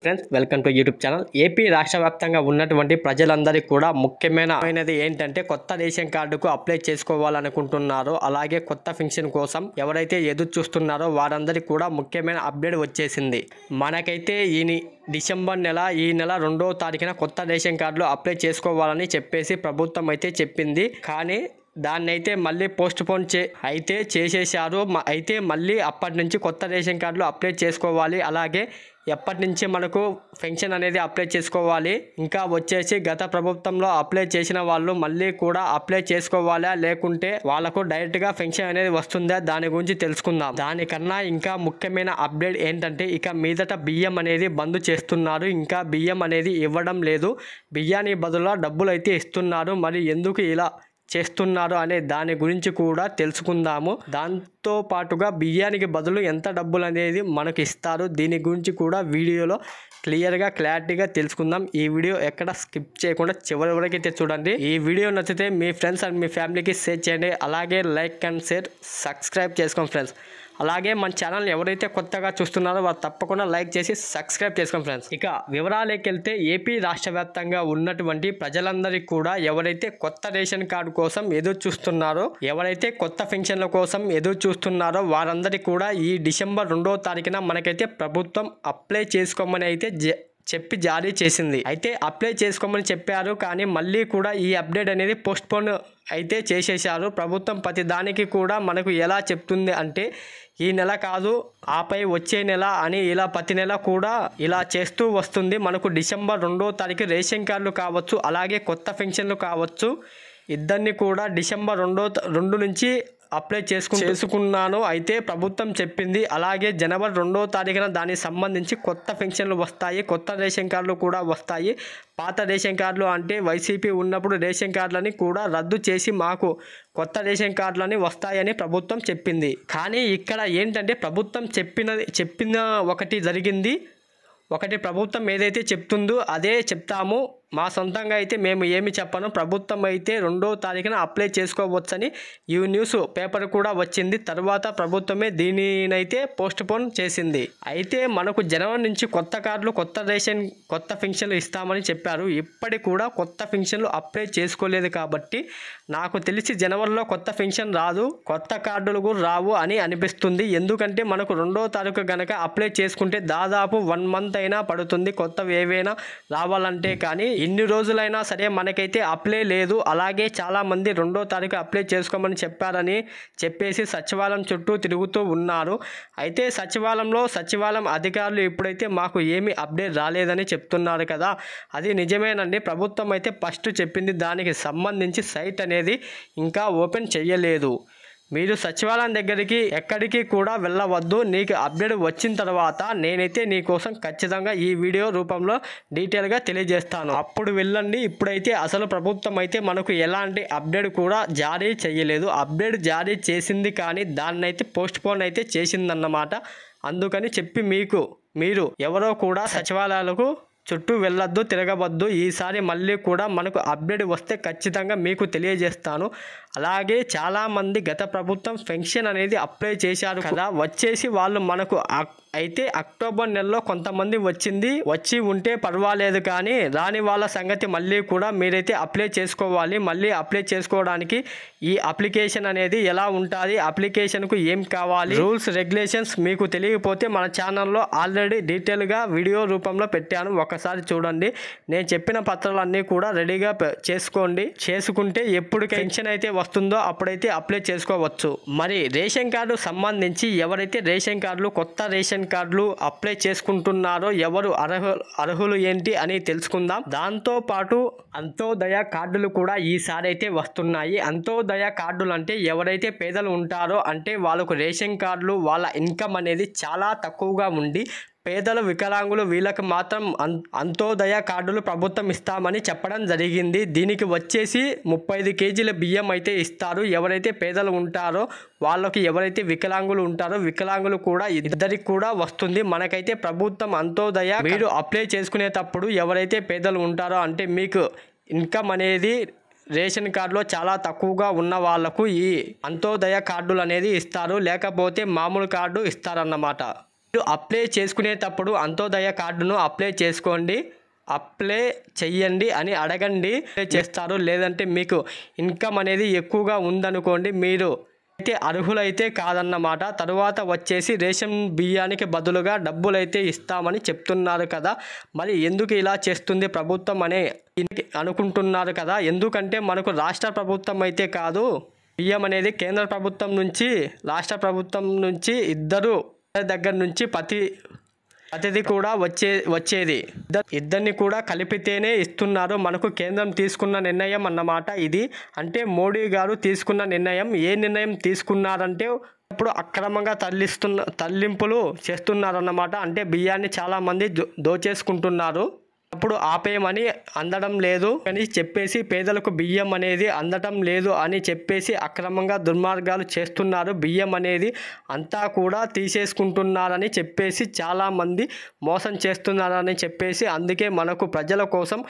Friends welcome to YouTube channel. AP రాష్ట్ర వ్యాప్తంగా ఉన్నటువంటి ప్రజలందరికీ కూడా ముఖ్యమైనది ఏంటంటే కొత్త రేషన్ కార్డుకు అప్లై చేసుకోవాలనుకుంటున్నారో అలాగే కొత్త పెన్షన్ కోసం ఎవరైతే ఎదురు చూస్తున్నారో వారందరికీ కూడా ముఖ్యమైన అప్డేట్ వచ్చేసింది. మనకైతే డిసెంబర్ నెల ఈ నెల 2వ తారీఖున కొత్త రేషన్ కార్డులో అప్లై చేసుకోవాలని చెప్పేసి ప్రభుత్వం అయితే చెప్పింది. కానీ దాన్ని అయితే మళ్ళీ పోస్ట్పోన్ చేసేసారు. అయితే మళ్ళీ అప్పటి నుంచి కొత్త రేషన్ కార్డులో అప్లై చేసుకోవాలి. అలాగే ఎప్పటి నుంచి మనకు పెన్షన్ అనేది అప్లై చేసుకోవాలి. ఇంకా వచ్చేసి గత ప్రభుత్వంలో అప్లై చేసిన వాళ్ళు మళ్ళీ కూడా అప్లై చేసుకోవాలా లేకుంటే వాళ్ళకు డైరెక్ట్గా పెన్షన్ అనేది వస్తుందా దాని గురించి తెలుసుకుందాం. దానికన్నా ఇంకా ముఖ్యమైన అప్డేట్ ఏంటంటే ఇక మీదట బియ్యం అనేది బంద్ చేస్తున్నారు. ఇంకా బియ్యం అనేది ఇవ్వడం లేదు. బియ్యానికి బదులుగా డబ్బులు అయితే ఇస్తున్నారు. మరి ఎందుకు ఇలా చేస్తున్నారు అనే దాని గురించి కూడా తెలుసుకుందాము. దాంతో పాటుగా బియ్యానికి బదులు ఎంత డబ్బులు అనేది మనకు ఇస్తారు దీని గురించి కూడా వీడియోలో క్లారిటీగా తెలుసుకుందాం. ఈ వీడియో ఎక్కడ స్కిప్ చేయకుండా చివరి వరకు అయితే చూడండి. ఈ వీడియో నచ్చితే మీ ఫ్రెండ్స్ అండ్ మీ ఫ్యామిలీకి షేర్ చేయండి. అలాగే లైక్ అండ్ షేర్ సబ్స్క్రైబ్ చేసుకోండి ఫ్రెండ్స్. అలాగే మన ఛానల్ ఎవరైతే కొత్తగా చూస్తున్నారో వారు తప్పకుండా లైక్ చేసి సబ్స్క్రైబ్ చేసుకోండి ఫ్రెండ్స్. ఇక వివరాలకు వెళ్తే ఏపీ రాష్ట్ర వ్యాప్తంగా ఉన్నటువంటి ప్రజలందరికీ కూడా ఎవరైతే కొత్త రేషన్ కార్డు కోసం ఎదురు చూస్తున్నారో ఎవరైతే కొత్త పెన్షన్ల కోసం ఎదురు చూస్తున్నారో వారందరికీ కూడా ఈ డిసెంబర్ 2వ తారీఖున మనకైతే ప్రభుత్వం అప్లై చేసుకోమని అయితే చెప్పి జారీ చేసింది. అయితే అప్లై చేసుకోమని చెప్పారు. కానీ మళ్ళీ కూడా ఈ అప్డేట్ అనేది పోస్ట్పోన్ అయితే చేసేసారు. ప్రభుత్వం ప్రతి దానికి కూడా మనకు ఎలా చెప్తుంది అంటే ఈ నెల కాదు ఆపై వచ్చే నెల అని ఇలా ప్రతి నెల కూడా ఇలా చేస్తూ వస్తుంది. మనకు డిసెంబర్ 2వ తారీఖు రేషన్ కార్డులు కావచ్చు అలాగే కొత్త పెన్షన్లు కావచ్చు ఇద్దరిని కూడా డిసెంబర్ 2 నుంచి అప్లై చేసుకున్నాను అయితే ప్రభుత్వం చెప్పింది. అలాగే జనవరి 2వ తారీఖున దానికి సంబంధించి కొత్త పెన్షన్లు వస్తాయి. కొత్త రేషన్ కార్డులు కూడా వస్తాయి. పాత రేషన్ కార్డులు అంటే వైసీపీ ఉన్నప్పుడు రేషన్ కార్డులని కూడా రద్దు చేసి మాకు కొత్త రేషన్ కార్డులని వస్తాయని ప్రభుత్వం చెప్పింది. కానీ ఇక్కడ ఏంటంటే ప్రభుత్వం చెప్పిన ఒకటి జరిగింది. ఒకటి ప్రభుత్వం ఏదైతే చెప్తుందో అదే చెప్తాము. మా సొంతంగా అయితే మేము ఏమి చెప్పను. ప్రభుత్వం అయితే 2వ తారీఖున అప్లై చేసుకోవచ్చని ఈ న్యూస్ పేపర్ కూడా వచ్చింది. తర్వాత ప్రభుత్వమే దీనినైతే పోస్ట్పోన్ చేసింది. అయితే మనకు జనవరి నుంచి కొత్త కార్డులు కొత్త పెన్షన్లు ఇస్తామని చెప్పారు. ఇప్పటికి కూడా కొత్త పెన్షన్లు అప్లై చేసుకోలేదు కాబట్టి నాకు తెలిసి జనవరిలో కొత్త పెన్షన్ రాదు, కొత్త కార్డులు కూడా రావు అని అనిపిస్తుంది. ఎందుకంటే మనకు 2వ తారీఖు కనుక అప్లై చేసుకుంటే దాదాపు 1 మంత్ అయినా పడుతుంది కొత్తవి ఏవైనా రావాలంటే. కానీ ఇన్ని రోజులైనా సరే మనకైతే అప్లై లేదు. అలాగే చాలామంది 2వ తారీఖు అప్లై చేసుకోమని చెప్పారని చెప్పేసి సచివాలయం చుట్టూ తిరుగుతూ ఉన్నారు. అయితే సచివాలయం అధికారులు ఇప్పుడైతే మాకు ఏమీ అప్డేట్ రాలేదని చెప్తున్నారు కదా. అది నిజమేనండి. ప్రభుత్వం అయితే ఫస్ట్ చెప్పింది దానికి సంబంధించి సైట్ అనేది ఇంకా ఓపెన్ చేయలేదు. మీరు సచివాలయం దగ్గరికి ఎక్కడికి కూడా వెళ్ళవద్దు. నీకు అప్డేట్ వచ్చిన తర్వాత నేనైతే నీకోసం ఖచ్చితంగా ఈ వీడియో రూపంలో డీటెయిల్గా తెలియజేస్తాను. అప్పుడు వెళ్ళండి. ఇప్పుడైతే అసలు ప్రభుత్వం అయితే మనకు ఎలాంటి అప్డేట్ కూడా జారీ చేయలేదు. అప్డేట్ జారీ చేసింది కానీ దాన్ని అయితే పోస్ట్పోన్ అయితే చేసిందన్నమాట. అందుకని చెప్పి మీరు ఎవరో కూడా సచివాలయాలకు చుట్టూ వెళ్ళొద్దు, తిరగవద్దు. ఈసారి మళ్ళీ కూడా మనకు అప్డేట్ వస్తే ఖచ్చితంగా మీకు తెలియజేస్తాను. అలాగే చాలామంది గత ప్రభుత్వం పెన్షన్ అనేది అప్లై చేశారు కదా, వచ్చేసి వాళ్ళు మనకు అయితే అక్టోబర్ నెలలో కొంతమంది వచ్చి ఉంటే పర్వాలేదు. కానీ రాని వాళ్ళ సంగతి మళ్ళీ కూడా మీరైతే అప్లై చేసుకోవాలి. మళ్ళీ అప్లై చేసుకోవడానికి ఈ అప్లికేషన్ అనేది ఎలా ఉంటుంది, అప్లికేషన్కు ఏం కావాలి, రూల్స్ రెగ్యులేషన్స్ మీకు తెలియకపోతే మన ఛానల్లో ఆల్రెడీ డీటెయిల్గా వీడియో రూపంలో పెట్టాను. ఒకసారి చూడండి. నేను చెప్పిన పత్రాలన్నీ కూడా రెడీగా చేసుకుంటే ఎప్పుడు పెన్షన్ అయితే వస్తుందో అప్పుడైతే అప్లై చేసుకోవచ్చు. మరి రేషన్ కార్డు సంబంధించి ఎవరైతే రేషన్ కార్డులు కొత్త రేషన్ కార్డులు అప్లై చేసుకుంటున్నారో ఎవరు అర్హులు ఏంటి అని తెలుసుకుందాం. దాంతో పాటు అంత్యోదయ కార్డులు కూడా ఈసారి అయితే వస్తున్నాయి. అంత్యోదయ కార్డులు అంటే ఎవరైతే పేదలు ఉంటారో అంటే వాళ్ళకు రేషన్ కార్డులు వాళ్ళ ఇన్కమ్ అనేది చాలా తక్కువగా ఉండి పేదలు వికలాంగులు వీళ్ళకి మాత్రం అంత్యోదయ కార్డులు ప్రభుత్వం ఇస్తామని చెప్పడం జరిగింది. దీనికి వచ్చేసి 35 కేజీల బియ్యం అయితే ఇస్తారు. ఎవరైతే పేదలు ఉంటారో వాళ్ళకి, ఎవరైతే వికలాంగులు ఉంటారో వికలాంగులు కూడా ఇద్దరికి కూడా వస్తుంది. మనకైతే ప్రభుత్వం అంత్యోదయ మీరు అప్లై చేసుకునేటప్పుడు ఎవరైతే పేదలు ఉంటారో అంటే మీకు ఇన్కమ్ అనేది రేషన్ కార్డులో చాలా తక్కువగా ఉన్న వాళ్లకు ఈ అంత్యోదయ కార్డులు అనేది ఇస్తారు. లేకపోతే మామూలు కార్డు ఇస్తారన్నమాట. మీరు అప్లై చేసుకునేటప్పుడు అంత్యోదయ కార్డును అప్లై చేసుకోండి, అప్లై చెయ్యండి అని అడగండి, అప్లై చేస్తారు. లేదంటే మీకు ఇన్కమ్ అనేది ఎక్కువగా ఉందనుకోండి, మీరు అయితే అర్హులైతే కాదన్నమాట. తరువాత వచ్చేసి రేషన్ బియ్యానికి బదులుగా డబ్బులైతే ఇస్తామని చెప్తున్నారు కదా, మరి ఎందుకు ఇలా చేస్తుంది ప్రభుత్వం అని అనుకుంటున్నారు కదా. ఎందుకంటే మనకు రాష్ట్ర ప్రభుత్వం అయితే కాదు, బియ్యం అనేది కేంద్ర ప్రభుత్వం నుంచి రాష్ట్ర ప్రభుత్వం నుంచి ఇద్దరు దగ్గర నుంచి ప్రతిది కూడా వచ్చేది ఇద్దరిని కూడా కలిపితేనే ఇస్తున్నారు. మనకు కేంద్రం తీసుకున్న నిర్ణయం అన్నమాట ఇది. అంటే మోడీ గారు తీసుకున్న నిర్ణయం. ఏ నిర్ణయం తీసుకున్నారంటే ఇప్పుడు అక్రమంగా తరలింపులు చేస్తున్నారన్నమాట. అంటే బియ్యాన్ని చాలామంది దోచేసుకుంటున్నారు. అప్పుడు ఆపేయమని అందడం లేదు అని చెప్పేసి, పేదలకు బియ్యం అనేది అందటం లేదు అని చెప్పేసి అక్రమంగా దుర్మార్గాలు చేస్తున్నారు. బియ్యం అనేది అంతా కూడా తీసేసుకుంటున్నారని చెప్పేసి చాలామంది మోసం చేస్తున్నారని చెప్పేసి, అందుకే మనకు ప్రజల కోసం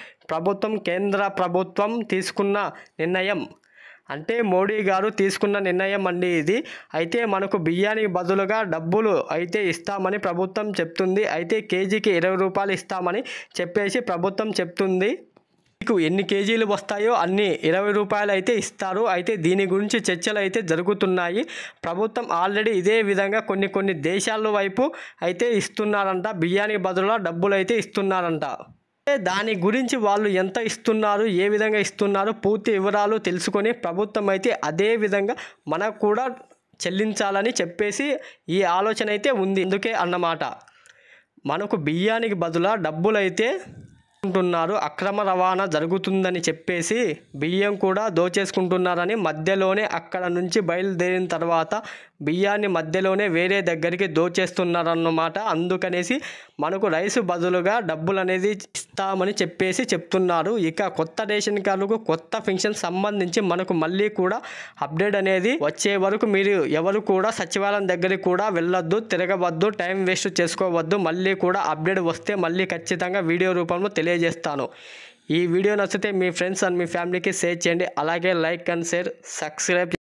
కేంద్ర ప్రభుత్వం తీసుకున్న నిర్ణయం, అంటే మోడీ గారు తీసుకున్న నిర్ణయం అండి ఇది. అయితే మనకు బియ్యానికి బదులుగా డబ్బులు అయితే ఇస్తామని ప్రభుత్వం చెప్తుంది. అయితే కేజీకి 20 రూపాయలు ఇస్తామని చెప్పేసి ప్రభుత్వం చెప్తుంది. మీకు ఎన్ని కేజీలు వస్తాయో అన్ని 20 రూపాయలు అయితే ఇస్తారు. అయితే దీని గురించి చర్చలు అయితే జరుగుతున్నాయి. ప్రభుత్వం ఆల్రెడీ ఇదే విధంగా కొన్ని దేశాల వైపు అయితే ఇస్తున్నారంట, బియ్యానికి బదులుగా డబ్బులు అయితే ఇస్తున్నారంట. దాని గురించి వాళ్ళు ఎంత ఇస్తున్నారు, ఏ విధంగా ఇస్తున్నారు, పూర్తి వివరాలు తెలుసుకొని ప్రభుత్వం అయితే అదే విధంగా మనకు కూడా చెల్లించాలని చెప్పేసి ఈ ఆలోచన అయితే ఉంది. అందుకే అన్నమాట మనకు బియ్యానికి బదులా డబ్బులు అయితే ఉంటున్నారు. అక్రమ రవాణా జరుగుతుందని చెప్పేసి బియ్యం కూడా దోచేసుకుంటున్నారని, మధ్యలోనే అక్కడ నుంచి బయలుదేరిన తర్వాత బియ్యాన్ని మధ్యలోనే వేరే దగ్గరికి దోచేస్తున్నారన్నమాట. అందుకనేసి మనకు రైసు బదులుగా డబ్బులు అనేది ఇస్తామని చెప్పేసి చెప్తున్నారు. ఇక కొత్త రేషన్ కార్డుకు కొత్త పెన్షన్ సంబంధించి మనకు మళ్ళీ కూడా అప్డేట్ అనేది వచ్చే వరకు మీరు ఎవరు కూడా సచివాలయం దగ్గరికి కూడా వెళ్ళొద్దు, తిరగవద్దు, టైం వేస్ట్ చేసుకోవద్దు. మళ్ళీ కూడా అప్డేట్ వస్తే మళ్ళీ ఖచ్చితంగా వీడియో రూపంలో తెలియజేస్తాను. ఈ వీడియో నచ్చితే మీ ఫ్రెండ్స్ అండ్ మీ ఫ్యామిలీకి షేర్ చేయండి. అలాగే లైక్ అండ్ షేర్, సబ్స్క్రైబ్